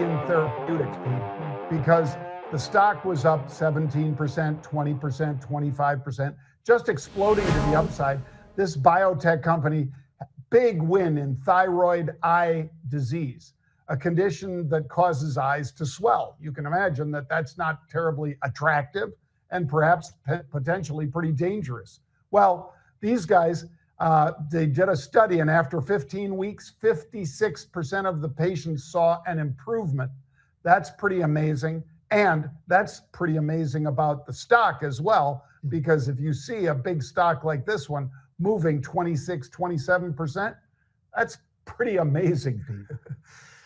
Viridian Therapeutics, because the stock was up 17%, 20%, 25%, just exploding to the upside. This biotech company, big win in thyroid eye disease, a condition that causes eyes to swell. You can imagine that that's not terribly attractive and perhaps potentially pretty dangerous. Well, these guys, they did a study, and after 15 weeks, 56% of the patients saw an improvement. That's pretty amazing. And that's pretty amazing about the stock as well, because if you see a big stock like this one moving 26, 27%, that's pretty amazing, Pete.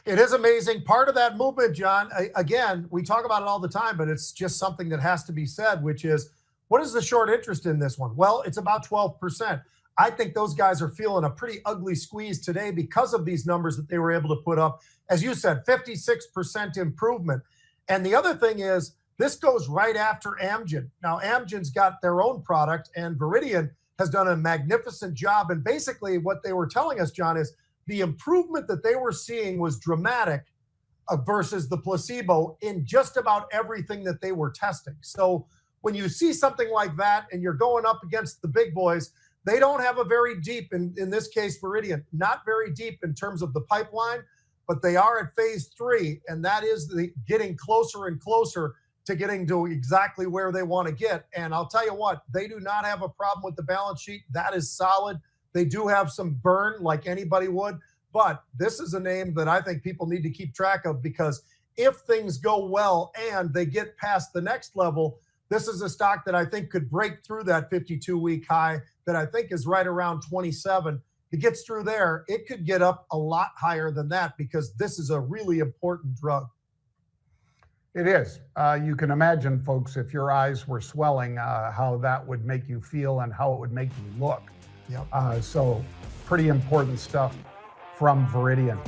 It is amazing. Part of that movement, John, again, we talk about it all the time, but it's just something that has to be said, which is, what is the short interest in this one? Well, it's about 12%. I think those guys are feeling a pretty ugly squeeze today because of these numbers that they were able to put up. As you said, 56% improvement. And the other thing is, this goes right after Amgen. Now, Amgen's got their own product, and Viridian has done a magnificent job. And basically what they were telling us, John, is the improvement that they were seeing was dramatic versus the placebo in just about everything that they were testing. So when you see something like that and you're going up against the big boys, they don't have a very deep, in this case, Viridian, not very deep in terms of the pipeline, but they are at phase 3, and that is getting closer and closer to getting to exactly where they want to get. And I'll tell you what, they do not have a problem with the balance sheet. That is solid. They do have some burn like anybody would, but this is a name that I think people need to keep track of, because if things go well and they get past the next level, this is a stock that I think could break through that 52-week high that I think is right around 27. It gets through there, it could get up a lot higher than that, because this is a really important drug. It is. You can imagine, folks, if your eyes were swelling, how that would make you feel and how it would make you look. Yep. So pretty important stuff from Viridian.